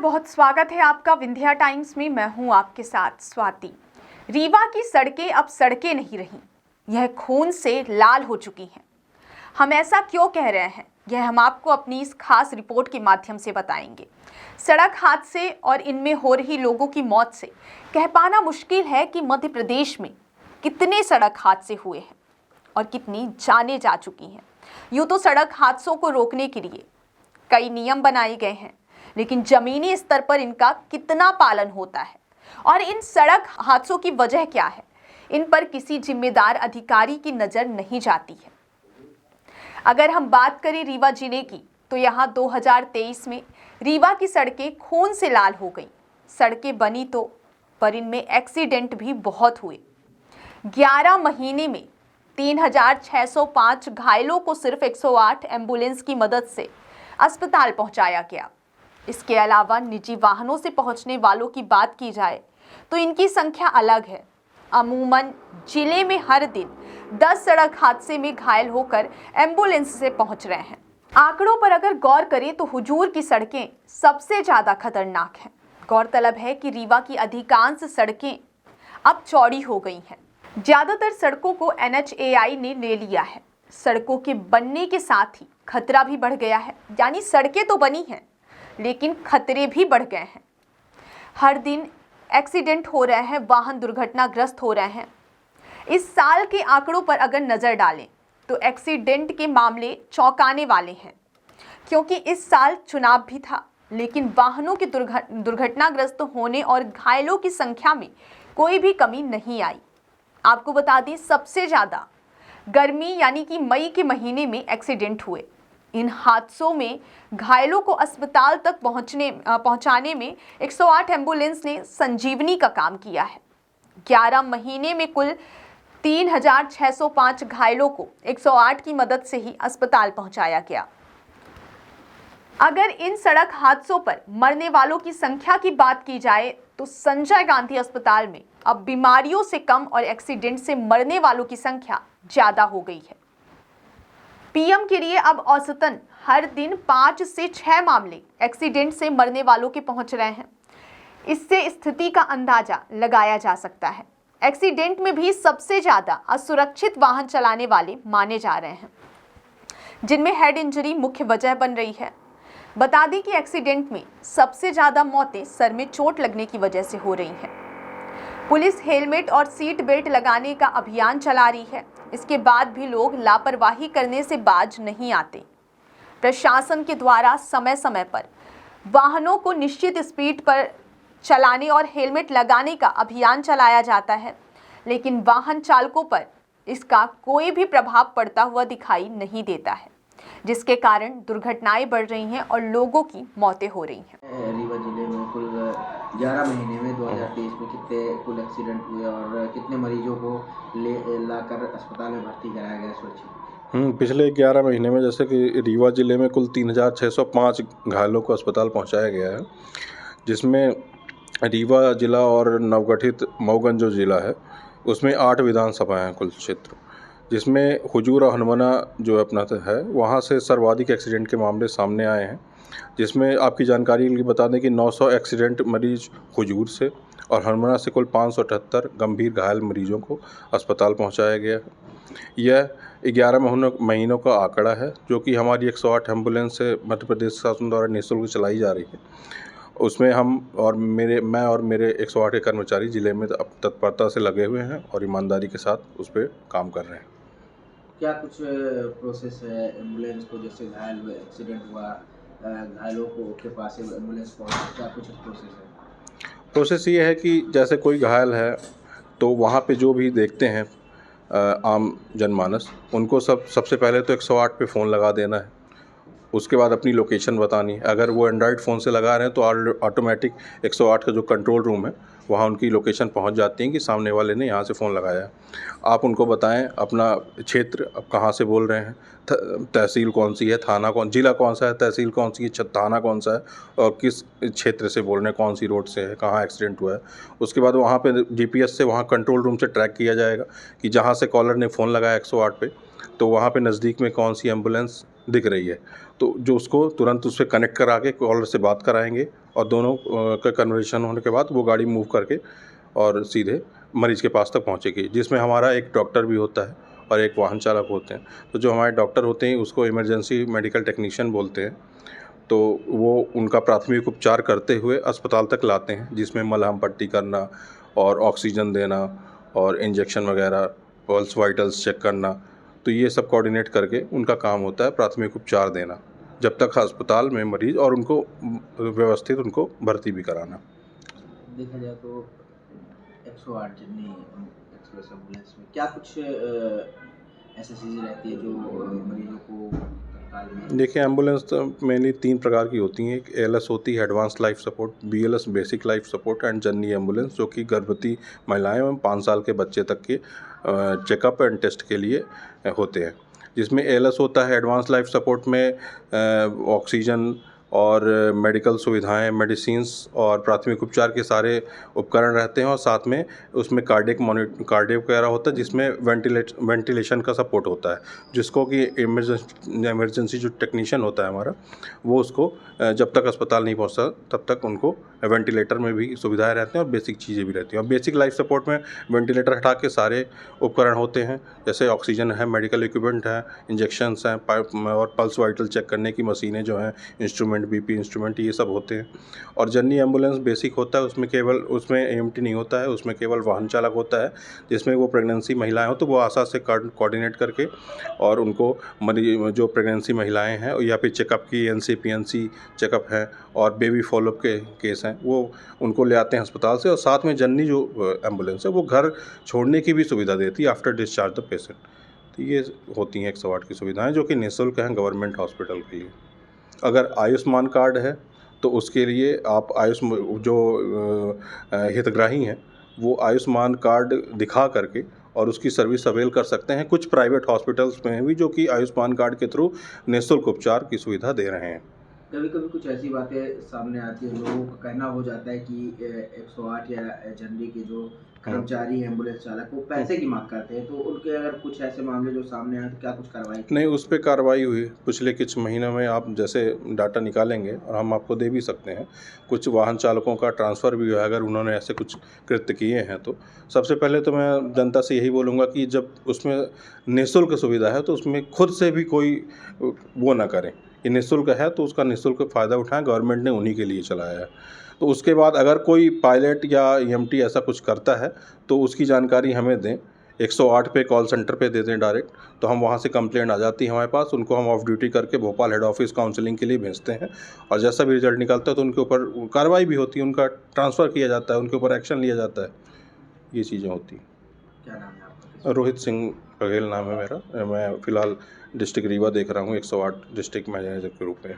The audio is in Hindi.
बहुत स्वागत है आपका विंध्या टाइम्स में। मैं हूं आपके साथ स्वाति। रीवा की सड़कें अब सड़कें नहीं रहीं, यह खून से लाल हो चुकी हैं। हम ऐसा क्यों कह रहे हैं, यह हम आपको अपनी इस खास रिपोर्ट के माध्यम से बताएंगे। सड़क हादसे और इनमें हो रही लोगों की मौत से कह पाना मुश्किल है कि मध्य प्रदेश में कितने सड़क हादसे हुए हैं और कितनी जानें जा चुकी हैं। यूँ तो सड़क हादसों को रोकने के लिए कई नियम बनाए गए हैं, लेकिन जमीनी स्तर पर इनका कितना पालन होता है और इन सड़क हादसों की वजह क्या है, इन पर किसी जिम्मेदार अधिकारी की नज़र नहीं जाती है। अगर हम बात करें रीवा जिले की, तो यहाँ 2023 में रीवा की सड़कें खून से लाल हो गई। सड़कें बनी तो, पर इनमें एक्सीडेंट भी बहुत हुए। 11 महीने में 3605 घायलों को सिर्फ 108 एम्बुलेंस की मदद से अस्पताल पहुंचाया गया। इसके अलावा निजी वाहनों से पहुंचने वालों की बात की जाए तो इनकी संख्या अलग है। अमूमन जिले में हर दिन 10 सड़क हादसे में घायल होकर एम्बुलेंस से पहुंच रहे हैं। आंकड़ों पर अगर गौर करें तो हुजूर की सड़कें सबसे ज़्यादा खतरनाक हैं। गौरतलब है कि रीवा की अधिकांश सड़कें अब चौड़ी हो गई हैं। ज़्यादातर सड़कों को NHAI ने ले लिया है। सड़कों के बनने के साथ ही खतरा भी बढ़ गया है, यानी सड़कें तो बनी हैं लेकिन खतरे भी बढ़ गए हैं। हर दिन एक्सीडेंट हो रहे हैं, वाहन दुर्घटनाग्रस्त हो रहे हैं। इस साल के आंकड़ों पर अगर नज़र डालें तो एक्सीडेंट के मामले चौंकाने वाले हैं, क्योंकि इस साल चुनाव भी था, लेकिन वाहनों के दुर्घटनाग्रस्त होने और घायलों की संख्या में कोई भी कमी नहीं आई। आपको बता दें, सबसे ज़्यादा गर्मी यानी कि मई के महीने में एक्सीडेंट हुए। इन हादसों में घायलों को अस्पताल तक पहुंचाने में 108 एम्बुलेंस ने संजीवनी का काम किया है। 11 महीने में कुल 3605 घायलों को 108 की मदद से ही अस्पताल पहुंचाया गया। अगर इन सड़क हादसों पर मरने वालों की संख्या की बात की जाए तो संजय गांधी अस्पताल में अब बीमारियों से कम और एक्सीडेंट से मरने वालों की संख्या ज़्यादा हो गई है। PM के लिए अब औसतन हर दिन 5 से 6 मामले एक्सीडेंट से मरने वालों के पहुंच रहे हैं। इससे स्थिति का अंदाजा लगाया जा सकता है। एक्सीडेंट में भी सबसे ज़्यादा असुरक्षित वाहन चलाने वाले माने जा रहे हैं, जिनमें हेड इंजरी मुख्य वजह बन रही है। बता दें कि एक्सीडेंट में सबसे ज़्यादा मौतें सर में चोट लगने की वजह से हो रही हैं। पुलिस हेलमेट और सीट बेल्ट लगाने का अभियान चला रही है, इसके बाद भी लोग लापरवाही करने से बाज नहीं आते। प्रशासन के द्वारा समय समय पर वाहनों को निश्चित स्पीड पर चलाने और हेलमेट लगाने का अभियान चलाया जाता है, लेकिन वाहन चालकों पर इसका कोई भी प्रभाव पड़ता हुआ दिखाई नहीं देता है, जिसके कारण दुर्घटनाएं बढ़ रही हैं और लोगों की मौतें हो रही हैं। रीवा जिले में कुल 11 महीने में 2023 में कितने कुल एक्सीडेंट हुए और कितने मरीजों को लाकर अस्पताल में भर्ती कराया गया सुरक्षित? पिछले 11 महीने में जैसे कि रीवा जिले में कुल 3605 घायलों को अस्पताल पहुंचाया गया है, जिसमें रीवा जिला और नवगठित मऊगंज जो ज़िला है उसमें 8 विधानसभाएँ हैं कुल क्षेत्र, जिसमें हुजूर और हनुमाना जो अपना है वहाँ से सर्वाधिक एक्सीडेंट के मामले सामने आए हैं। जिसमें आपकी जानकारी के लिए बता दें कि 900 एक्सीडेंट मरीज हुजूर से और हनुमाना से कुल 578 गंभीर घायल मरीजों को अस्पताल पहुंचाया गया है। यह 11 महीनों का आंकड़ा है, जो कि हमारी 108 एम्बुलेंस से मध्य प्रदेश शासन द्वारा निःशुल्क चलाई जा रही है। उसमें मैं और मेरे 108 के कर्मचारी ज़िले में तत्परता से लगे हुए हैं और ईमानदारी के साथ उस पर काम कर रहे हैं। क्या कुछ प्रोसेस है एम्बुलेंस को, जैसे घायल हुए, एक्सीडेंट हुआ, घायलों को के पास एम्बुलेंस पहुँचा, क्या कुछ प्रोसेस है? प्रोसेस ये है कि जैसे कोई घायल है तो वहाँ पे जो भी देखते हैं आम जनमानस, उनको सबसे पहले तो 108 पे फ़ोन लगा देना है। उसके बाद अपनी लोकेशन बतानी है। अगर वो एंड्रॉयड फ़ोन से लगा रहे हैं तो ऑटोमेटिक 108 का जो कंट्रोल रूम है वहाँ उनकी लोकेशन पहुँच जाती है कि सामने वाले ने यहाँ से फ़ोन लगाया है। आप उनको बताएं अपना क्षेत्र, अब कहाँ से बोल रहे हैं, तहसील कौन सी है, थाना ज़िला कौन सा है, तहसील कौन सी है, थाना कौन सा है और किस क्षेत्र से बोल रहे हैं, कौन सी रोड से है, कहाँ एक्सीडेंट हुआ है। उसके बाद वहाँ पे GPS से वहाँ कंट्रोल रूम से ट्रैक किया जाएगा कि जहाँ से कॉलर ने फ़ोन लगाया 108 पे, तो वहाँ पे नज़दीक में कौन सी एम्बुलेंस दिख रही है, तो जो उसको तुरंत उससे कनेक्ट करा के कॉलर से बात कराएंगे और दोनों का कन्वर्सेशन होने के बाद वो गाड़ी मूव करके और सीधे मरीज़ के पास तक पहुँचेगी, जिसमें हमारा एक डॉक्टर भी होता है और एक वाहन चालक होते हैं। तो जो हमारे डॉक्टर होते हैं उसको इमरजेंसी मेडिकल टेक्नीशियन बोलते हैं। तो वो उनका प्राथमिक उपचार करते हुए अस्पताल तक लाते हैं, जिसमें मलहम पट्टी करना और ऑक्सीजन देना और इंजेक्शन वगैरह, पल्स वाइटल्स चेक करना, तो ये सब कोऑर्डिनेट करके उनका काम होता है प्राथमिक उपचार देना, जब तक अस्पताल में मरीज़ और उनको व्यवस्थित उनको भर्ती भी कराना। देखा जाए तो 108 जर्नी एक्सप्रेस एम्बुलेंस में क्या कुछ ऐसी चीज़ें रहती है जो मरीजों को तत्काल में? देखिए, एम्बुलेंस तो मेनली 3 प्रकार की होती हैं। एक एएलएस होती है, advance life support, BLS basic life support and journey ambulance, जो कि गर्भवती महिलाएं एवं 5 साल के बच्चे तक के चेकअप एंड टेस्ट के लिए होते हैं। जिसमें एएलएस होता है, एडवांस लाइफ सपोर्ट में ऑक्सीजन और मेडिकल सुविधाएं, मेडिसिन्स और प्राथमिक उपचार के सारे उपकरण रहते हैं, और साथ में उसमें कार्डियक वगैरह होता है, जिसमें वेंटिलेशन का सपोर्ट होता है, जिसको कि इमरजेंसी जो टेक्नीशियन होता है हमारा, वो उसको जब तक अस्पताल नहीं पहुंचता तब तक उनको वेंटिलेटर में भी सुविधाएं रहती हैं और बेसिक चीज़ें भी रहती हैं। और बेसिक लाइफ सपोर्ट में वेंटिलेटर हटा के सारे उपकरण होते हैं, जैसे ऑक्सीजन है, मेडिकल इक्विपमेंट है, इंजेक्शन्स हैं, और पल्स वाइटल चेक करने की मशीनें जो हैं, इंस्ट्रूमेंट, बीपी इंस्ट्रूमेंट, ये सब होते हैं। और जर्नी एम्बुलेंस बेसिक होता है, उसमें एएमटी नहीं होता है, उसमें केवल वाहन चालक होता है, जिसमें वो प्रेगनेंसी महिलाएं हो तो वो आशा से कोऑर्डिनेट करके और उनको जो प्रेगनेंसी महिलाएं हैं या फिर चेकअप की एनसी-पीएनसी चेकअप है और बेबी फॉलोअप के केस हैं, वो उनको ले आते हैं अस्पताल से। और साथ में जर्नी जो एम्बुलेंस है वो घर छोड़ने की भी सुविधा देती है आफ्टर डिस्चार्ज द पेशेंट। तो ये होती हैं 108 की सुविधाएं, जो कि निःशुल्क हैं गवर्नमेंट हॉस्पिटल के लिए। अगर आयुष्मान कार्ड है तो उसके लिए आप जो हितग्राही हैं वो आयुष्मान कार्ड दिखा करके और उसकी सर्विस अवेल कर सकते हैं। कुछ प्राइवेट हॉस्पिटल्स में भी जो कि आयुष्मान कार्ड के थ्रू निःशुल्क उपचार की सुविधा दे रहे हैं। कभी कभी कुछ ऐसी बातें सामने आती है, लोगों का कहना हो जाता है कि 108 या जनरी के जो कर्मचारी हैं, एम्बुलेंस चालक, वो पैसे की मांग करते हैं, तो उनके अगर कुछ ऐसे मामले जो सामने आए तो क्या कुछ कार्रवाई? नहीं, उस पे कार्रवाई हुई पिछले कुछ महीनों में। आप जैसे डाटा निकालेंगे और हम आपको दे भी सकते हैं, कुछ वाहन चालकों का ट्रांसफ़र भी हुआ है अगर उन्होंने ऐसे कुछ कृत्य किए हैं तो। सबसे पहले तो मैं जनता से यही बोलूँगा कि जब उसमें निःशुल्क सुविधा है तो उसमें खुद से भी कोई वो ना करें। ये निःशुल्क है तो उसका निःशुल्क फ़ायदा उठाएं, गवर्नमेंट ने उन्हीं के लिए चलाया है। तो उसके बाद अगर कोई पायलट या ईएमटी ऐसा कुछ करता है तो उसकी जानकारी हमें दें, 108 पे कॉल सेंटर पे दे दें डायरेक्ट, तो हम वहाँ से कंप्लेंट आ जाती है हमारे पास, उनको हम ऑफ ड्यूटी करके भोपाल हेड ऑफिस काउंसलिंग के लिए भेजते हैं और जैसा भी रिजल्ट निकलता है तो उनके ऊपर कार्रवाई भी होती है, उनका ट्रांसफ़र किया जाता है, उनके ऊपर एक्शन लिया जाता है। ये चीज़ें होती हैं। क्या नाम है आपका? रोहित सिंह बघेल नाम है मेरा। मैं फ़िलहाल डिस्ट्रिक्ट रीवा देख रहा हूँ 108 डिस्ट्रिक्ट मैनेजर के रूप में।